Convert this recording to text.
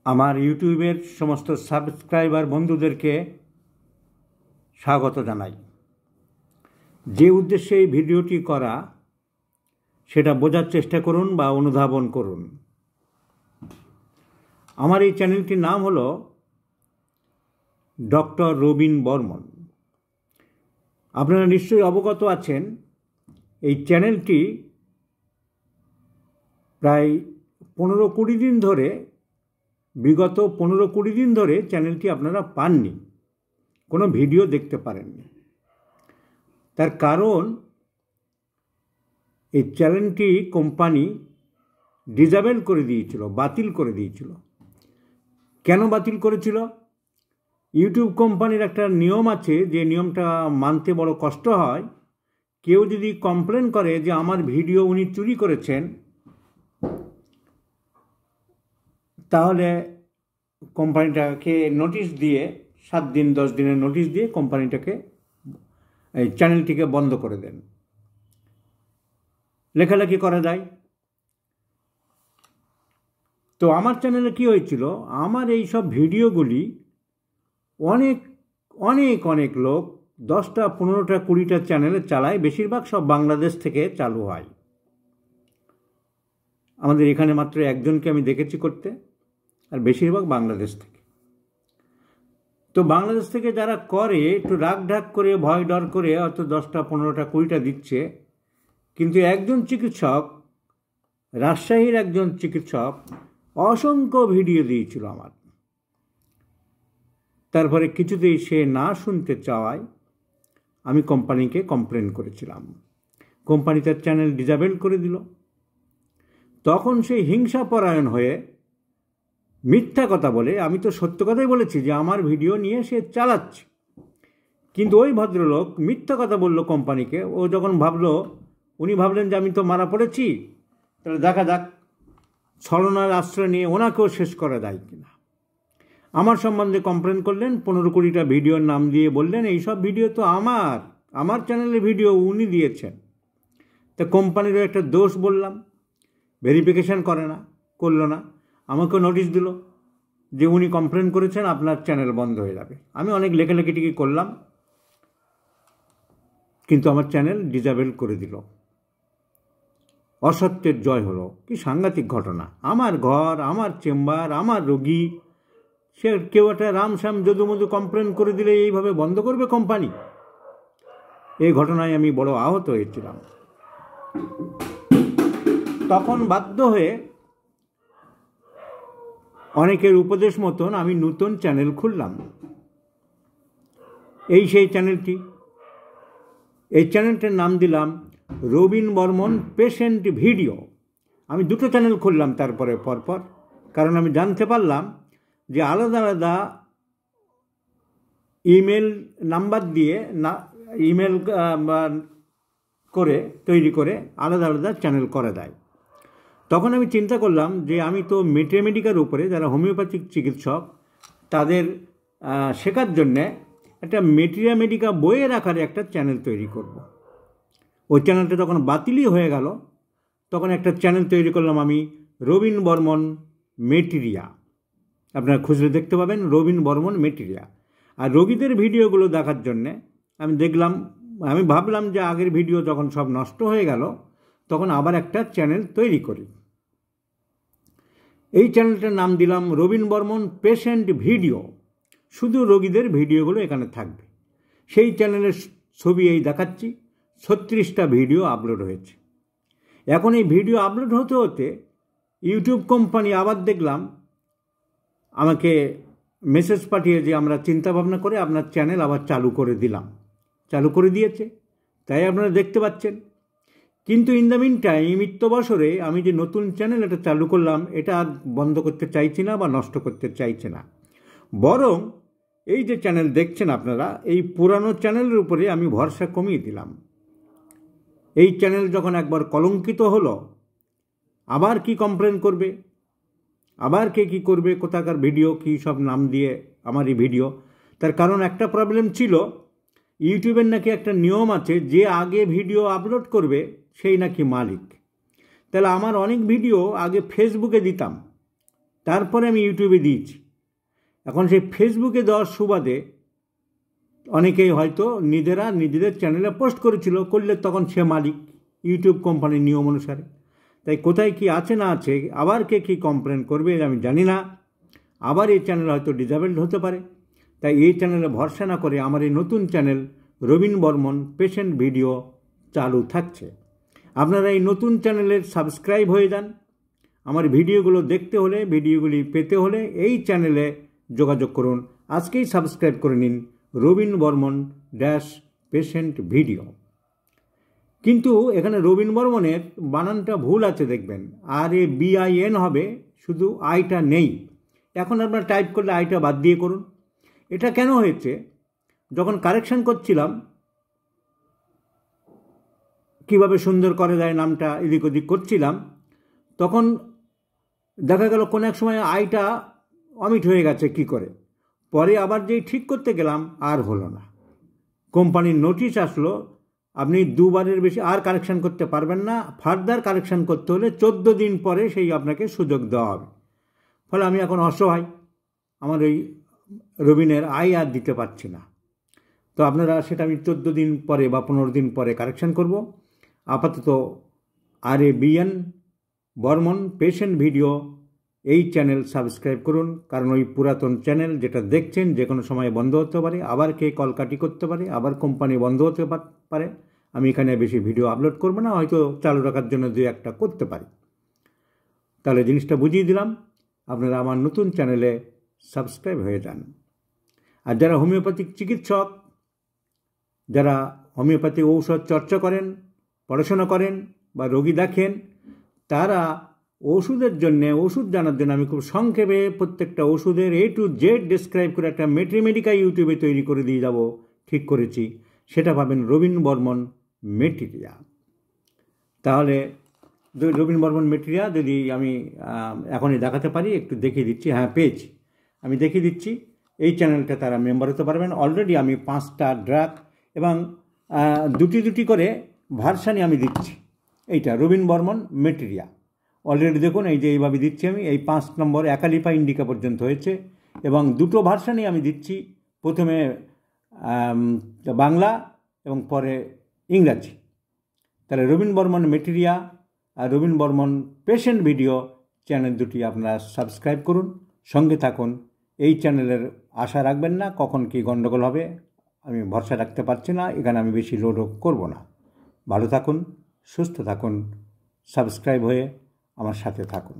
আমার ইউটিউবের সমস্ত সাবস্ক্রাইবার বন্ধুদেরকে স্বাগত জানাই। যে উদ্দেশ্যে এই ভিডিওটি করা সেটা বোঝার চেষ্টা করুন বা অনুধাবন করুন। আমার এই চ্যানেলটির নাম হলো ডক্টর রবিন বর্মন। আপনারা নিশ্চয়ই অবগত আছেন, এই চ্যানেলটি প্রায় 15-20 দিন ধরে, বিগত 15-20 দিন ধরে চ্যানেলটি আপনারা পাননি, কোনো ভিডিও দেখতে পারেননি। তার কারণ এই চ্যানেলটি কোম্পানি ডিসেবল করে দিয়েছিল, বাতিল করে দিয়েছিল। কেন বাতিল করেছিল? ইউটিউব কোম্পানির একটা নিয়ম আছে, যে নিয়মটা মানতে বড় কষ্ট হয়। কেউ যদি কমপ্লেন করে যে আমার ভিডিও উনি চুরি করেছেন, তাহলে কোম্পানিটাকে নোটিশ দিয়ে 7 দিন 10 দিনের নোটিশ দিয়ে কোম্পানিটাকে এই চ্যানেলটিকে বন্ধ করে দেন। লেখালেখি করা যায়। তো আমার চ্যানেলে কি হয়েছিল, আমার এই সব ভিডিওগুলি অনেক অনেক অনেক লোক 10টা 15টা 20টা চ্যানেলে চালায়, বেশিরভাগ সব বাংলাদেশ থেকে চালু হয়। আমাদের এখানে মাত্র একজনকে আমি দেখেছি করতে, আর বেশিরভাগ বাংলাদেশ থেকে। তো বাংলাদেশ থেকে যারা করে, একটু রাগ ঢাক করে, ভয় ডর করে হয়তো 10টা 15টা 20টা দিচ্ছে। কিন্তু একজন চিকিৎসক, রাজশাহীর একজন চিকিৎসক অসংখ্য ভিডিও দিয়েছিল আমার। তারপরে কিছুতেই সে না শুনতে চাওয়ায় আমি কোম্পানিকে কমপ্লেন করেছিলাম। কোম্পানি তার চ্যানেল ডিসেবল করে দিল। তখন সেই হিংসাপরায়ণ হয়ে মিথ্যা কথা বলে, আমি তো সত্য কথাই বলেছি যে আমার ভিডিও নিয়ে সে চালাচ্ছে, কিন্তু ওই ভদ্রলোক মিথ্যা কথা বলল কোম্পানিকে। ও যখন উনি ভাবলেন যে আমি তো মারা পড়েছি, তাহলে দেখা যাক ছলনার আশ্রয় নিয়ে ওনাকেও শেষ করা যায় কিনা। আমার সম্বন্ধে কমপ্লেন করলেন, 15-20টা ভিডিওর নাম দিয়ে বললেন এইসব ভিডিও তো আমার চ্যানেলের ভিডিও উনি দিয়েছেন। তা কোম্পানিরও একটা দোষ বললাম, ভেরিফিকেশান করলো না। আমাকে নোটিশ দিল যে উনি কমপ্লেন করেছেন, আপনার চ্যানেল বন্ধ হয়ে যাবে। আমি অনেক লেখালেখি করলাম, কিন্তু আমার চ্যানেল ডিসেবল করে দিল। অসত্যের জয় হলো। কি সাংঘাতিক ঘটনা! আমার ঘর, আমার চেম্বার, আমার রোগী, সে কেউ একটা রামশ্যাম যদুমধু কমপ্লেন করে দিলে এইভাবে বন্ধ করবে কোম্পানি? এই ঘটনায় আমি বড় আহত হয়েছিলাম। তখন বাধ্য হয়ে অনেকের উপদেশ মতন আমি নতুন চ্যানেল খুললাম। সেই চ্যানেলটি, এই চ্যানেলটার নাম দিলাম রবিন বর্মন পেশেন্ট ভিডিও। আমি 2টো চ্যানেল খুললাম তারপরে পরপর, কারণ আমি জানতে পারলাম যে আলাদা আলাদা ইমেল নাম্বার দিয়ে ইমেল করে তৈরি করে আলাদা আলাদা চ্যানেল করা যায়। তখন আমি চিন্তা করলাম যে আমি তো ম্যাথমেটিক্যার উপরে, যারা হোমিওপ্যাথিক চিকিৎসক তাদের শেখার জন্যে একটা ম্যাথমেটিকা বইয়ের আকারে একটা চ্যানেল তৈরি করব। ওই চ্যানেলটা যখন বাতিলই হয়ে গেল, তখন একটা চ্যানেল তৈরি করলাম আমি, রবিন বর্মন মেটেরিয়া। আপনারা খুঁজলে দেখতে পাবেন রবিন বর্মন মেটেরিয়া। আর রোগীদের ভিডিওগুলো দেখার জন্যে আমি ভাবলাম যে আগের ভিডিও যখন সব নষ্ট হয়ে গেল, তখন আবার একটা চ্যানেল তৈরি করি। এই চ্যানেলটার নাম দিলাম রবিন বর্মন পেশেন্ট ভিডিও। শুধু রোগীদের ভিডিওগুলো এখানে থাকবে। সেই চ্যানেলের ছবি এই দেখাচ্ছি, 36টা ভিডিও আপলোড হয়েছে। এখন এই ভিডিও আপলোড হতে হতে ইউটিউব কোম্পানি আবার দেখলাম আমাকে মেসেজ পাঠিয়ে যে আমরা চিন্তাভাবনা করে আপনার চ্যানেল আবার চালু করে দিয়েছে। তাই আপনারা দেখতে পাচ্ছেন। কিন্তু ইন দ্য মিন টাইম, বছরে আমি যে নতুন চ্যানেল এটা চালু করলাম, এটা আর বন্ধ করতে চাইছি না বা নষ্ট করতে চাইছি না। বরং এই যে চ্যানেল দেখছেন আপনারা, এই পুরানো চ্যানেলের উপরে আমি ভরসা কমিয়ে দিলাম। এই চ্যানেল যখন একবার কলঙ্কিত হলো, আবার কি কমপ্লেন করবে, আবার কে কী করবে, কোথাকার ভিডিও কী সব নাম দিয়ে আমার এই ভিডিও। তার কারণ একটা প্রবলেম ছিল, ইউটিউবের নাকি একটা নিয়ম আছে, যে আগে ভিডিও আপলোড করবে সেই নাকি মালিক। তাহলে আমার অনেক ভিডিও আগে ফেসবুকে দিতাম, তারপরে আমি ইউটিউবে দিয়েছি। এখন সেই ফেসবুকে দেওয়ার সুবাদে অনেকেই হয়তো নিজেদের চ্যানেলে পোস্ট করেছিল, করলে তখন সে মালিক ইউটিউব কোম্পানির নিয়ম অনুসারে। তাই কোথায় কি আছে না আছে, আবার কে কী কমপ্লেন করবে আমি জানি না, আবার এই চ্যানেল হয়তো ডিসেবলড হতে পারে। তাই এই চ্যানেলে ভরসা না করে আমার এই নতুন channel Robin Barman patient video চালু থাকছে। আপনারা এই নতুন চ্যানেলের সাবস্ক্রাইব হয়ে যান। আমার ভিডিওগুলো দেখতে হলে, ভিডিওগুলি পেতে হলে এই চ্যানেলে যোগাযোগ করুন। আজকেই সাবস্ক্রাইব করে নিন রবিন বর্মন পেশেন্ট ভিডিও। কিন্তু এখানে রবিন বর্মনের বানানটা ভুল আছে দেখবেন, RABIN হবে, শুধু আইটা নেই। এখন আপনারা টাইপ করলে আইটা বাদ দিয়ে করুন। এটা কেন হয়েছে, যখন কারেকশন করছিলাম কিভাবে সুন্দর করে দেয় নামটা এদিক ওদিক করছিলাম, তখন দেখা গেল কোনো এক সময় আইটা অমিট হয়ে গেছে কি করে। পরে আবার যেই ঠিক করতে গেলাম আর হলো না। কোম্পানির নোটিশ আসলো, আপনি 2 বারের বেশি আর কারেকশন করতে পারবেন না, ফার্দার কারেকশন করতে হলে 14 দিন পরে সেই আপনাকে সুযোগ দেওয়া হবে। ফলে আমি এখন অসহায়, আমার ওই রবিনের আই আর দিতে পারছি না। তো আপনারা সেটা আমি 14 দিন পরে বা 15 দিন পরে কারেকশন করব। আপাতত RABN বর্মন পেশেন্ট ভিডিও এই চ্যানেল সাবস্ক্রাইব করুন, কারণ ওই পুরাতন চ্যানেল যেটা দেখছেন যে কোনো সময় বন্ধ হতে পারে, আবার কে কলকাটি করতে পারে, আবার কোম্পানি বন্ধ হতে পারে। আমি এখানে বেশি ভিডিও আপলোড করব না, হয়তো চালু রাখার জন্য 2-1টা করতে পারি। তাহলে জিনিসটা বুঝিয়ে দিলাম, আপনারা আমার নতুন চ্যানেলে সাবস্ক্রাইব হয়ে যান। আর যারা হোমিওপ্যাথিক চিকিৎসক, যারা হোমিওপ্যাথিক ঔষধ চর্চা করেন, পড়াশোনা করেন বা রোগী দেখেন, তারা ওষুধের জন্যে, ওষুধ জানার জন্য আমি খুব সংক্ষেপে প্রত্যেকটা ওষুধের A to Z ডিসক্রাইব করে একটা মেট্রিমেডিকা ইউটিউবে তৈরি করে দিয়ে যাব, ঠিক করেছি। সেটা পাবেন রবিন বর্মন মেটেরিয়া। তাহলে রবিন বর্মন মেটেরিয়া যদি আমি এখনই দেখাতে পারি, একটু দেখিয়ে দিচ্ছি। হ্যাঁ, পেয়েছি, আমি দেখিয়ে দিচ্ছি। এই চ্যানেলটা তারা মেম্বার হতে পারবেন। অলরেডি আমি 5টা ড্রাগ এবং 2টি করে ভার্সানই আমি দিচ্ছি। এইটা রবিন বর্মন মেটেরিয়া অলরেডি দেখুন, এই যে এইভাবে দিচ্ছি আমি। এই 5 নম্বর অ্যাকালিপা ইন্ডিকা পর্যন্ত হয়েছে এবং 2টো ভার্সানই আমি দিচ্ছি, প্রথমে বাংলা এবং পরে ইংরাজি। তাহলে রবিন বর্মন মেটেরিয়া আর Robin Barman patient video channel দুটি আপনারা সাবস্ক্রাইব করুন, সঙ্গে থাকুন। এই চ্যানেলের আশা রাখবেন না কখন কি গণ্ডগোল হবে, আমি ভরসা রাখতে পারছি না। এখানে আমি বেশি লোডও করব না। ভালো থাকুন, সুস্থ থাকুন, সাবস্ক্রাইব হয়ে আমার সাথে থাকুন।